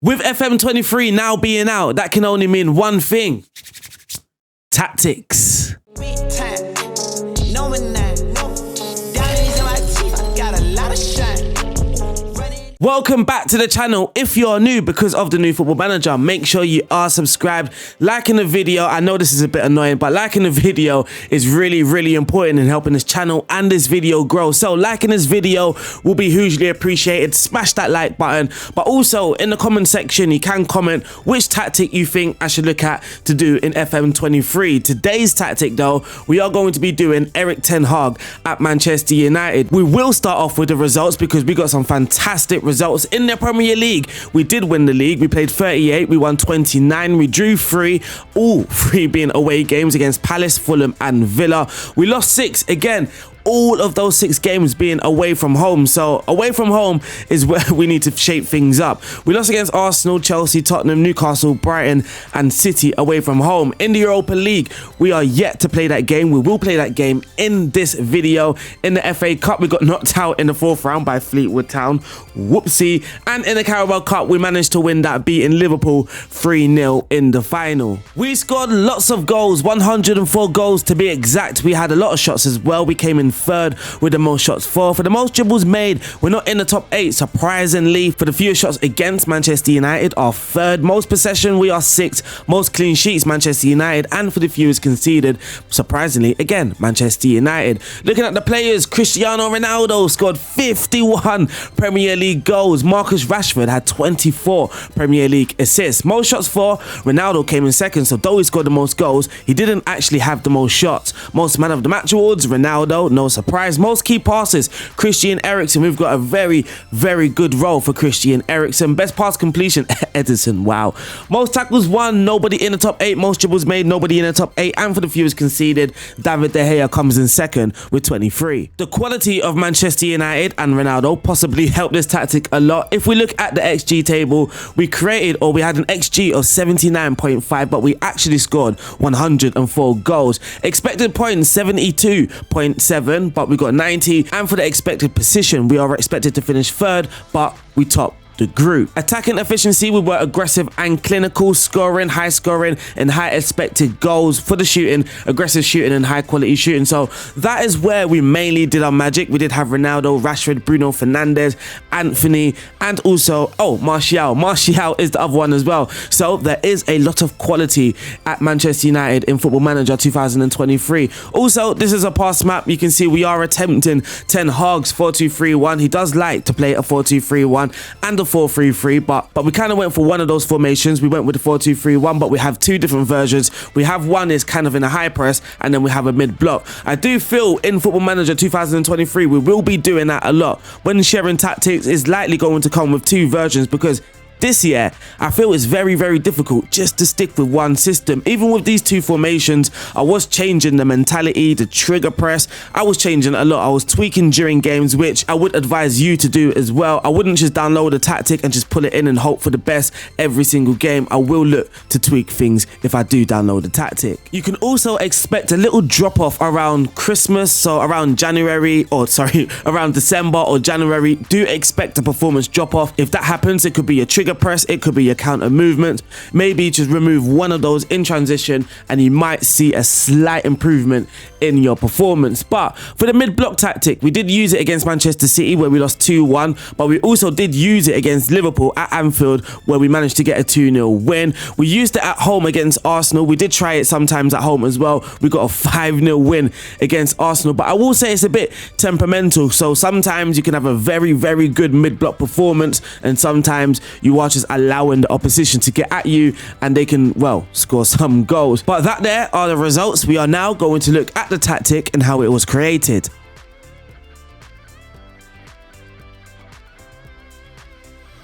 With FM23 now being out, that can only mean one thing. Tactics. Welcome back to the channel. If you're new because of the new Football Manager, make sure you are subscribed, liking the video. I know this is a bit annoying, but liking the video is really important in helping this channel and this video grow. So liking this video will be hugely appreciated. Smash that like button, but also in the comment section you can comment which tactic you think I should look at to do in FM23. Today's tactic though, we are going to be doing Erik Ten Hag at Manchester United. We will start off with the results because we got some fantastic results in the Premier League. We did win the league. We played 38, we won 29, we drew 3, all 3 being away games against Palace, Fulham and Villa. We lost 6 again. All of those 6 games being away from home. So away from home is where we need to shape things up. We lost against Arsenal, Chelsea, Tottenham, Newcastle, Brighton and City away from home. In the Europa League, we are yet to play that game. We will play that game in this video. In the FA Cup, we got knocked out in the 4th round by Fleetwood Town. Whoopsie. And in the Carabao Cup, we managed to win that, beating Liverpool 3-0 in the final. We scored lots of goals, 104 goals to be exact. We had a lot of shots as well. We came in 3rd with the most shots for the most dribbles made. We're not in the top 8 surprisingly. For the fewest shots against Manchester United are 3rd. Most possession, we are 6th. Most clean sheets, Manchester United. And for the fewest conceded, surprisingly again, Manchester United. Looking at the players, Cristiano Ronaldo scored 51 Premier League goals. Marcus Rashford had 24 Premier League assists. Most shots for Ronaldo came in 2nd, so though he scored the most goals, he didn't actually have the most shots. Most man of the match awards, Ronaldo, no surprise. Most key passes, Christian Eriksen. We've got a very good role for Christian Eriksen. Best pass completion, Edison. Wow. Most tackles won, nobody in the top 8. Most dribbles made, nobody in the top 8. And for the fewest conceded, David De Gea comes in 2nd with 23. The quality of Manchester United and Ronaldo possibly helped this tactic a lot. If we look at the XG table, we had an XG of 79.5, but we actually scored 104 goals. Expected points, 72.7. But we got 90, and for the expected position, we are expected to finish 3rd, but we topped the group. Attacking efficiency, we were aggressive and clinical, high scoring and high expected goals. For the shooting, aggressive shooting and high quality shooting. So that is where we mainly did our magic. We did have Ronaldo, Rashford, Bruno Fernandez, Anthony, and also Martial. Martial is the other one as well. So there is a lot of quality at Manchester United in Football Manager 2023. Also, this is a pass map. You can see we are attempting Ten Hag's 4-2-3-1. He does like to play a 4-2-3-1 and a 4-3-3, but we kind of went for one of those formations. We went with the 4-2-3-1, but we have 2 different versions. We have one is kind of in a high press, and then we have a mid block. I do feel in Football Manager 2023 we will be doing that a lot. When sharing tactics is likely going to come with 2 versions, because this year, I feel it's very difficult just to stick with one system. Even with these 2 formations, I was changing the mentality, the trigger press. I was changing a lot. I was tweaking during games, which I would advise you to do as well. I wouldn't just download a tactic and just pull it in and hope for the best every single game. I will look to tweak things if I do download a tactic. You can also expect a little drop off around Christmas, so around around December or January. Do expect a performance drop off. If that happens, it could be a trigger press, it could be your counter movement. Maybe just remove one of those in transition and you might see a slight improvement in your performance. But for the mid block tactic, we did use it against Manchester City where we lost 2-1, but we also did use it against Liverpool at Anfield where we managed to get a 2-0 win. We used it at home against Arsenal. We did try it sometimes at home as well. We got a 5-0 win against Arsenal, but I will say it's a bit temperamental. So sometimes you can have a very good mid block performance, and sometimes you are just allowing the opposition to get at you and they can, well, score some goals. But that there are the results. We are now going to look at the tactic and how it was created.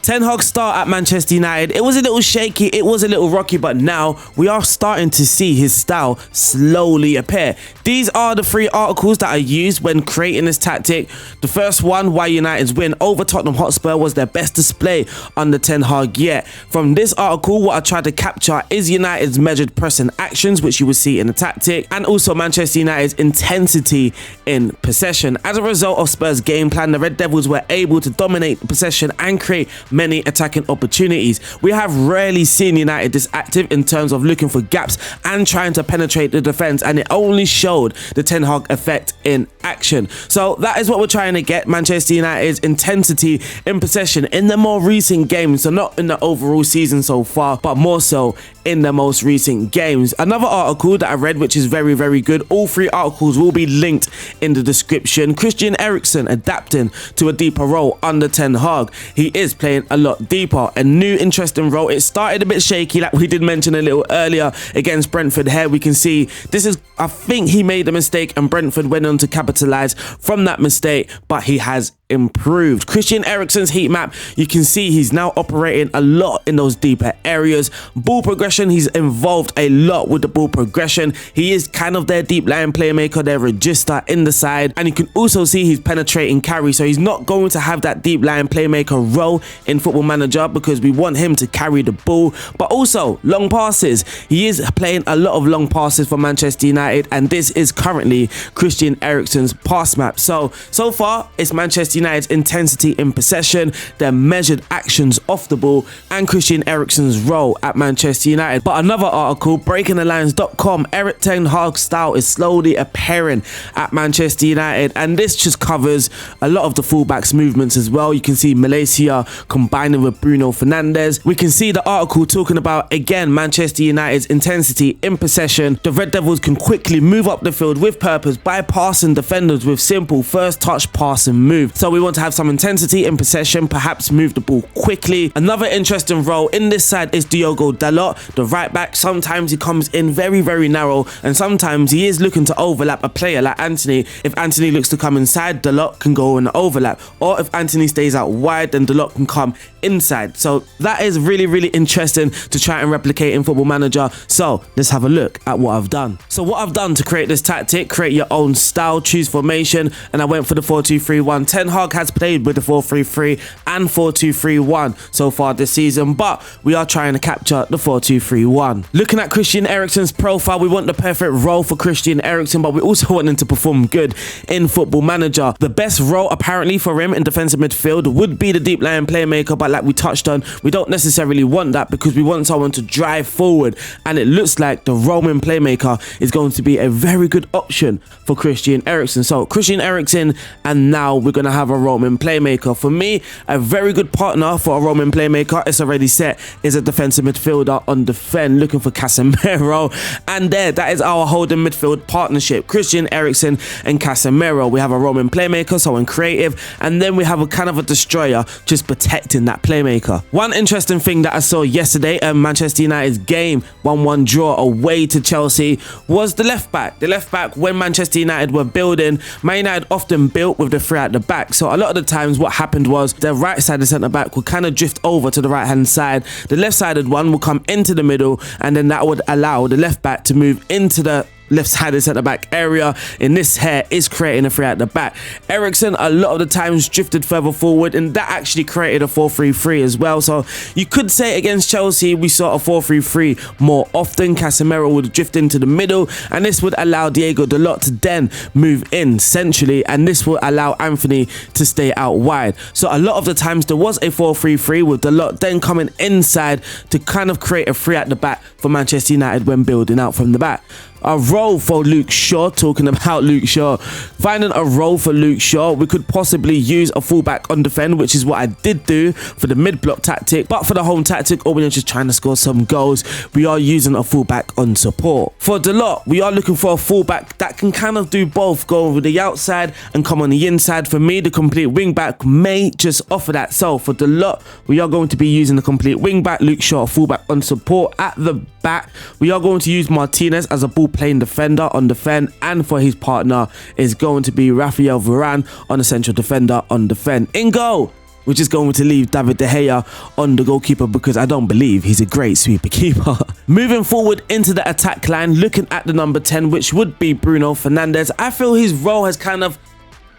Ten Hag's start at Manchester United, it was a little shaky, it was a little rocky, but now we are starting to see his style slowly appear. These are the 3 articles that I used when creating this tactic. The first one, why United's win over Tottenham Hotspur was their best display under Ten Hag yet. From this article, what I tried to capture is United's measured pressing actions, which you will see in the tactic, and also Manchester United's intensity in possession. As a result of Spurs' game plan, the Red Devils were able to dominate possession and create many attacking opportunities. We have rarely seen United this active in terms of looking for gaps and trying to penetrate the defence, and it only showed the Ten Hag effect in action. So that is what we're trying to get, Manchester United's intensity in possession in the more recent games. So not in the overall season so far, but more so in the most recent games. Another article that I read, which is very, very good. All three articles will be linked in the description. Christian Eriksen adapting to a deeper role under Ten Hag. He is playing a lot deeper. A new interesting role. It started a bit shaky, like we did mention a little earlier against Brentford. Here we can see this is, I think he made a mistake and Brentford went on to capitalise from that mistake, but he has improved. Christian Eriksen's heat map, you can see he's now operating a lot in those deeper areas. Ball progression, he's involved a lot with the ball progression. He is kind of their deep line playmaker, their register in the side, and you can also see he's penetrating carry, so he's not going to have that deep line playmaker role in Football Manager because we want him to carry the ball, but also long passes. He is playing a lot of long passes for Manchester United, and this is currently Christian Eriksen's pass map. So far it's Manchester United's intensity in possession, their measured actions off the ball, and Christian Eriksen's role at Manchester United. But another article, breakingthelines.com, Erik Ten Hag's style is slowly appearing at Manchester United, and this just covers a lot of the fullbacks movements as well. You can see Malaysia combining with Bruno Fernandez. We can see the article talking about, again, Manchester United's intensity in possession. The Red Devils can quickly move up the field with purpose, bypassing defenders with simple first touch pass and move. So we want to have some intensity in possession, perhaps move the ball quickly. Another interesting role in this side is Diogo Dalot, the right back. Sometimes he comes in very, very narrow, and sometimes he is looking to overlap a player like Anthony. If Anthony looks to come inside, Dalot can go in the overlap, or if Anthony stays out wide, then Dalot can come inside. So that is really, really interesting to try and replicate in Football Manager. So let's have a look at what I've done. So what I've done to create this tactic: create your own style, choose formation, and I went for the 4-2-3-1. Ten Hag has played with the 4-3-3 and 4-2-3-1 so far this season, but we are trying to capture the 4-2-3-1. Looking at Christian Eriksen's profile, we want the perfect role for Christian Eriksen, but we also want him to perform good in Football Manager. The best role apparently for him in defensive midfield would be the deep line playmaker, but like we touched on, we don't necessarily want that because we want someone to drive forward, and it looks like the roaming playmaker is going to be a very good option for Christian Eriksen. So Christian Eriksen, and now we're going to have a roaming playmaker. For me, a very good partner for a roaming playmaker, it's already set, is a defensive midfielder on defend, looking for Casemiro, and that is our holding midfield partnership, Christian Eriksen and Casemiro. We have a roaming playmaker, someone creative, and then we have a kind of a destroyer just protecting that playmaker. One interesting thing that I saw yesterday at Manchester United's game, 1-1 draw away to Chelsea, was the left back. The left back, when Manchester United were building, Man United often built with the three at the back. So a lot of the times what happened was the right sided centre back would kind of drift over to the right hand side. The left sided one will come into the middle, and then that would allow the left back to move into the left-sided centre-back area. In this here is creating a three at the back. Eriksen a lot of the times drifted further forward, and that actually created a 4-3-3 as well. So you could say against Chelsea we saw a 4-3-3 more often. Casemiro would drift into the middle, and this would allow Diogo Dalot to then move in centrally, and this will allow Anthony to stay out wide. So a lot of the times there was a 4-3-3 with Dalot then coming inside to kind of create a three at the back for Manchester United when building out from the back. A role for Luke Shaw, talking about Luke Shaw, finding a role for Luke Shaw, we could possibly use a fullback on defend, which is what I did do for the mid-block tactic, but for the home tactic, or when you're just trying to score some goals, we are using a fullback on support. For Dalot, we are looking for a fullback that can kind of do both, go over the outside and come on the inside. For me, the complete wing-back may just offer that. So for Dalot, we are going to be using the complete wing-back, Luke Shaw, fullback on support. At the back, we are going to use Martinez as a ball playing defender on defend, and for his partner is going to be Rafael Varane on a central defender on defend. In goal, we're just going to leave David De Gea on the goalkeeper because I don't believe he's a great sweeper keeper. Moving forward into the attack line, looking at the number 10, which would be Bruno Fernandez, I feel his role has kind of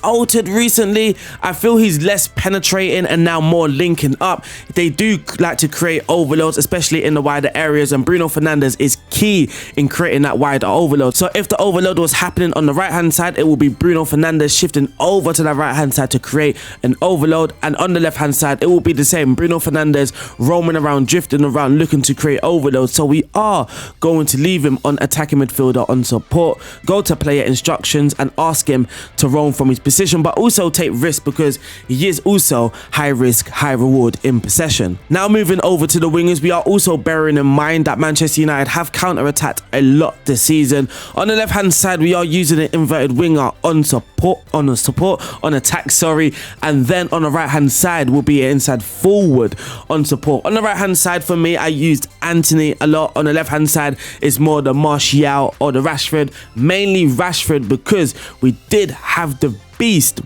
altered recently. I feel he's less penetrating and now more linking up. They do like to create overloads, especially in the wider areas, and Bruno Fernandez is key in creating that wider overload. So if the overload was happening on the right hand side, it will be Bruno Fernandez shifting over to the right hand side to create an overload, and on the left hand side it will be the same, Bruno Fernandez roaming around, drifting around, looking to create overload. So we are going to leave him on attacking midfielder on support, go to player instructions and ask him to roam from his position, but also take risk because he is also high risk, high reward in possession. Now moving over to the wingers, we are also bearing in mind that Manchester United have counter-attacked a lot this season. On the left hand side, we are using an inverted winger on attack, and then on the right hand side will be an inside forward on support. On the right hand side for me, I used Anthony a lot. On the left hand side is more the Martial or the Rashford, mainly Rashford, because we did have the beast,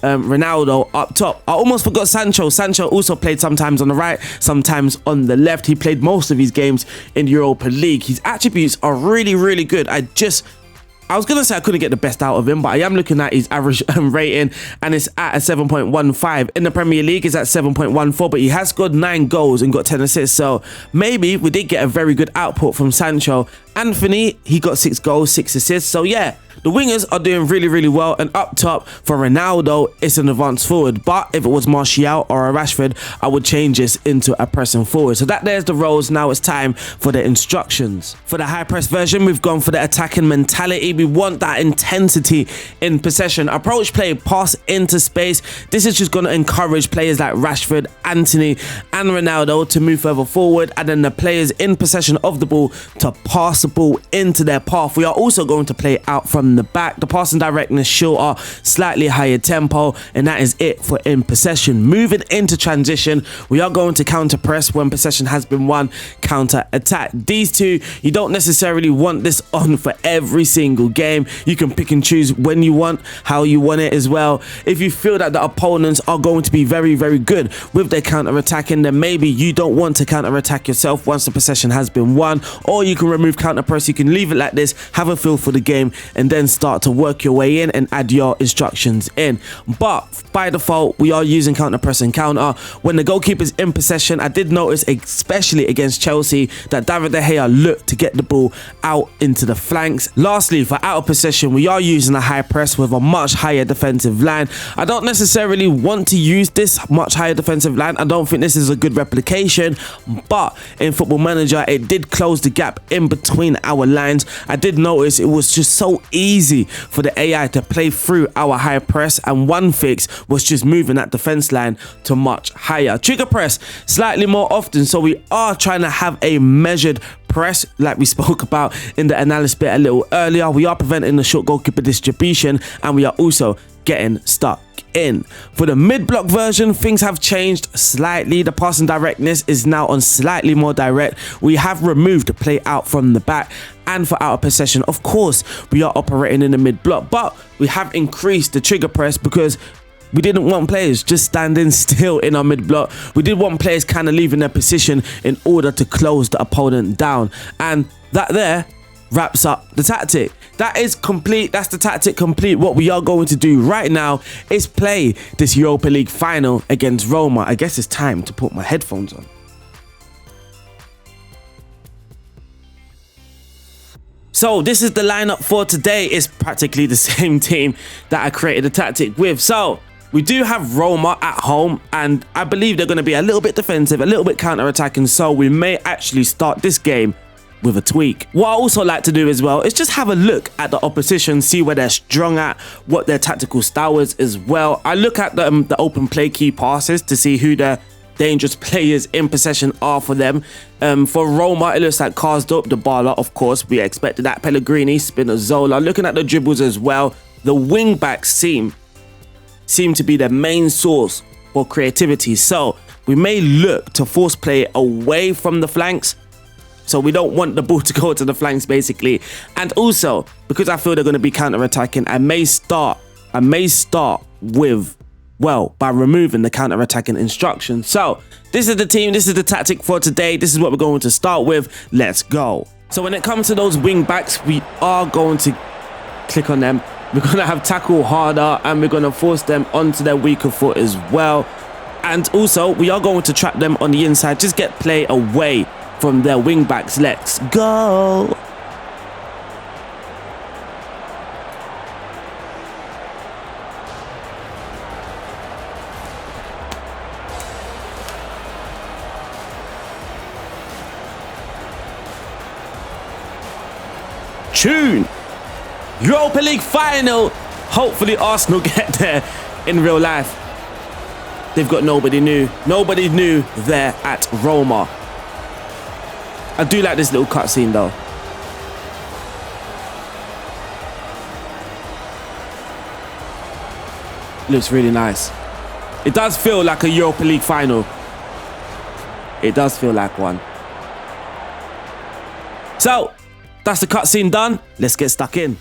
Ronaldo up top. I almost forgot Sancho. Sancho also played sometimes on the right, sometimes on the left. He played most of his games in Europa League. His attributes are really, really good. I was going to say I couldn't get the best out of him, but I am looking at his average rating and it's at a 7.15. In the Premier League, it's at 7.14, but he has scored 9 goals and got 10 assists. So maybe we did get a very good output from Sancho. Anthony, he got 6 goals, 6 assists. So yeah, the wingers are doing really, really well. And up top for Ronaldo, it's an advanced forward. But if it was Martial or a Rashford, I would change this into a pressing forward. So there's the roles. Now it's time for the instructions. For the high press version, we've gone for the attacking mentality. We want that intensity in possession. Approach play, pass into space. This is just going to encourage players like Rashford, Anthony and Ronaldo to move further forward, and then the players in possession of the ball to pass the ball into their path. We are also going to play out from the back. The passing directness shorter, slightly higher tempo, and that is it for in possession. Moving into transition, we are going to counter press when possession has been won, counter attack. These two, you don't necessarily want this on for every single game. You can pick and choose when you want, how you want it as well. If you feel that the opponents are going to be very, very good with their counter attacking, then maybe you don't want to counter attack yourself once the possession has been won, or you can remove counter press. You can leave it like this, have a feel for the game, and then start to work your way in and add your instructions in. But by default, we are using counter press and counter when the goalkeeper's in possession. I did notice, especially against Chelsea, that David De Gea looked to get the ball out into the flanks. Lastly, for out of possession, we are using a high press with a much higher defensive line. I don't necessarily want to use this much higher defensive line. I don't think this is a good replication, but in Football Manager, it did close the gap in between our lines. I did notice it was just so easy for the AI to play through our high press, and one fix was just moving that defense line to much higher. Trigger press slightly more often, so we are trying to have a measured press like we spoke about in the analysis bit a little earlier. We are preventing the short goalkeeper distribution, and we are also getting stuck in. For the mid-block version, things have changed slightly. The passing directness is now on slightly more direct. We have removed the play out from the back, and for out of possession, of course, we are operating in the mid-block, but we have increased the trigger press because we didn't want players just standing still in our mid-block. We did want players kind of leaving their position in order to close the opponent down. And that there wraps up the tactic. That is complete. That's the tactic complete. What we are going to do right now is play this Europa League final against Roma. I guess it's time to put my headphones on. So this is the lineup for today. It's practically the same team that I created the tactic with. So we do have Roma at home, and I believe they're going to be a little bit defensive, a little bit counter-attacking, so we may actually start this game with a tweak. What I also like to do as well is just have a look at the opposition, see where they're strong at, what their tactical style is as well. I look at the open play key passes to see who the dangerous players in possession are for them. For Roma, it looks like Karsdorp, Dybala, of course, we expected that, Pellegrini, Spinazzola. Looking at the dribbles as well, the wing backs seem to be the main source for creativity. So we may look to force play away from the flanks. So we don't want the ball to go to the flanks, basically. And also, because I feel they're going to be counter-attacking, I may start with, well, by removing the counter-attacking instructions. So this is the team, this is the tactic for today. This is what we're going to start with. Let's go. So when it comes to those wing backs, we are going to click on them. We're going to have tackle harder and we're going to force them onto their weaker foot as well. And also, we are going to trap them on the inside. Just get play away from their wing backs. Let's go. Tune. Europa League final. Hopefully Arsenal get there in real life. They've got nobody new. Nobody new there at Roma. I do like this little cutscene though. Looks really nice. It does feel like a Europa League final. It does feel like one. So, that's the cutscene done. Let's get stuck in.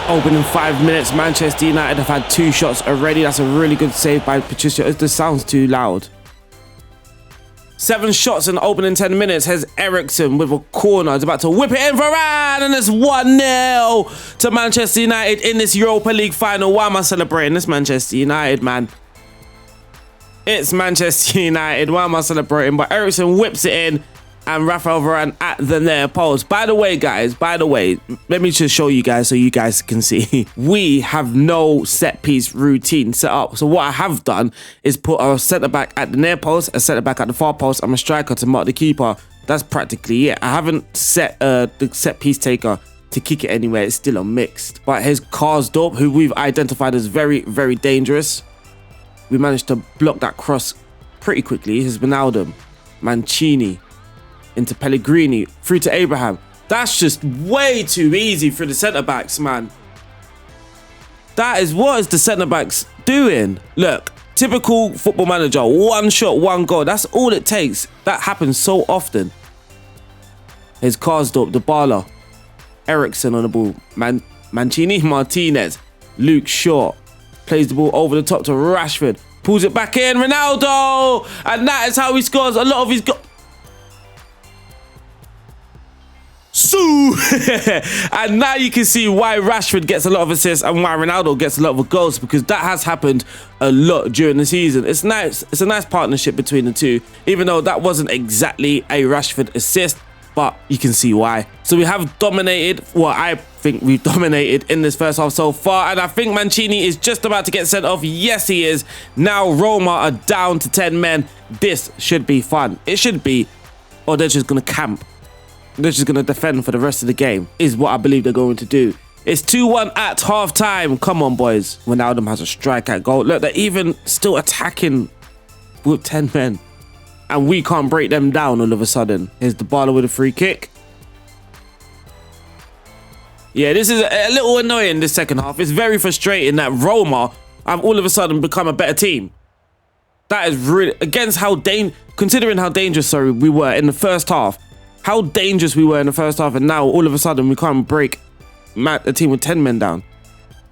Opening 5 minutes, Manchester United have had 2 shots already. That's a really good save by Patricio. This sounds too loud. 7 shots in the opening 10 minutes. Here's Eriksen with a corner. He's about to whip it in for Varane, and it's 1-0 to Manchester United in this Europa League final. Why am I celebrating? This Manchester United, man. It's Manchester United. Why am I celebrating? But Eriksen whips it in. And Rafael Varane at the near post. By the way, guys, let me just show you guys so you guys can see. We have no set piece routine set up. So what I have done is put a centre back at the near post, a centre back at the far post, and a striker to mark the keeper. That's practically it. I haven't set the set piece taker to kick it anywhere. It's still a mixed. But here's Karsdorp, who we've identified as very, very dangerous. We managed to block that cross pretty quickly. Here's Wijnaldum, Mancini. Into Pellegrini, through to Abraham. That's just way too easy for the centre-backs, man. That is what is the centre-backs doing? Look, typical football manager, 1 shot, 1 goal. That's all it takes. That happens so often. Here's Karsdorp, Dybala, Eriksen on the ball. Mancini, Martinez, Luke Shaw. Plays the ball over the top to Rashford. Pulls it back in, Ronaldo! And that is how he scores a lot of his goals. And now you can see why Rashford gets a lot of assists and why Ronaldo gets a lot of goals, because that has happened a lot during the season. It's nice. It's a nice partnership between the two, even though that wasn't exactly a Rashford assist, but you can see why. So we have dominated. Well, I think we've dominated in this first half so far, and I think Mancini is just about to get sent off. Yes, he is. Now Roma are down to 10 men. This should be fun. It should be, or they're just going to camp. They're just going to defend for the rest of the game, is what I believe they're going to do. It's 2-1 at half-time. Come on, boys. Wijnaldum has a strike at goal. Look, they're even still attacking with 10 men. And we can't break them down all of a sudden. Here's Dybala with a free kick. Yeah, this is a little annoying, this second half. It's very frustrating that Roma have all of a sudden become a better team. That is really, against how considering how dangerous, we were in the first half. How dangerous we were in the first half, and now all of a sudden we can't break a team with 10 men down.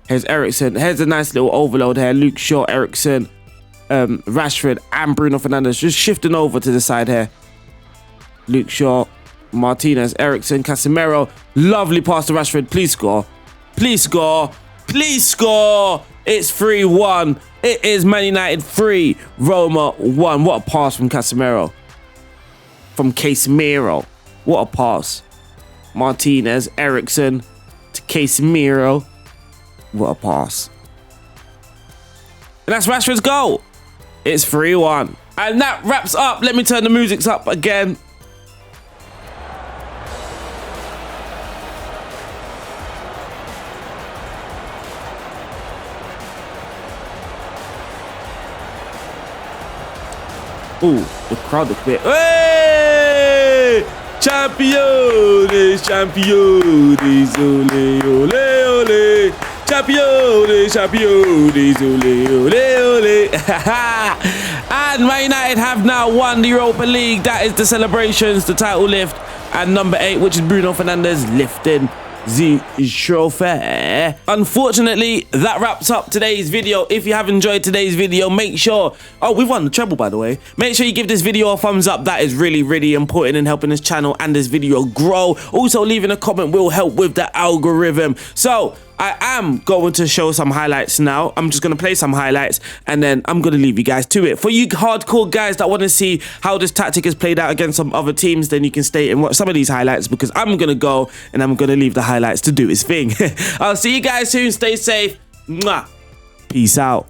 Here's Eriksen. Here's a nice little overload here. Luke Shaw, Eriksen, Rashford, and Bruno Fernandez just shifting over to the side here. Luke Shaw, Martinez, Eriksen, Casemiro. Lovely pass to Rashford. Please score. Please score. Please score. It's 3-1. It is Man United 3, Roma 1. What a pass from Casemiro. What a pass. Martinez, Eriksen to Casemiro. What a pass. And that's Rashford's goal. It's 3-1. And that wraps up. Let me turn the music up again. Ooh, the crowd look a bit. Hey! Champions, champions, ole, ole, ole. Champions, champions, ole, ole, ole. And Man United have now won the Europa League. That is the celebrations, the title lift. And number 8, which is Bruno Fernandez, lifting the trophy. Unfortunately, that wraps up today's video. If you have enjoyed today's video, make sure, we've won the treble, by the way. Make sure you give this video a thumbs up. That is really, really important in helping this channel and this video grow. Also, leaving a comment will help with the algorithm. So I am going to show some highlights now. I'm just going to play some highlights and then I'm going to leave you guys to it. For you hardcore guys that want to see how this tactic is played out against some other teams, then you can stay and watch some of these highlights, because I'm going to go and I'm going to leave the highlights to do its thing. I'll see you guys soon. Stay safe. Mwah. Peace out.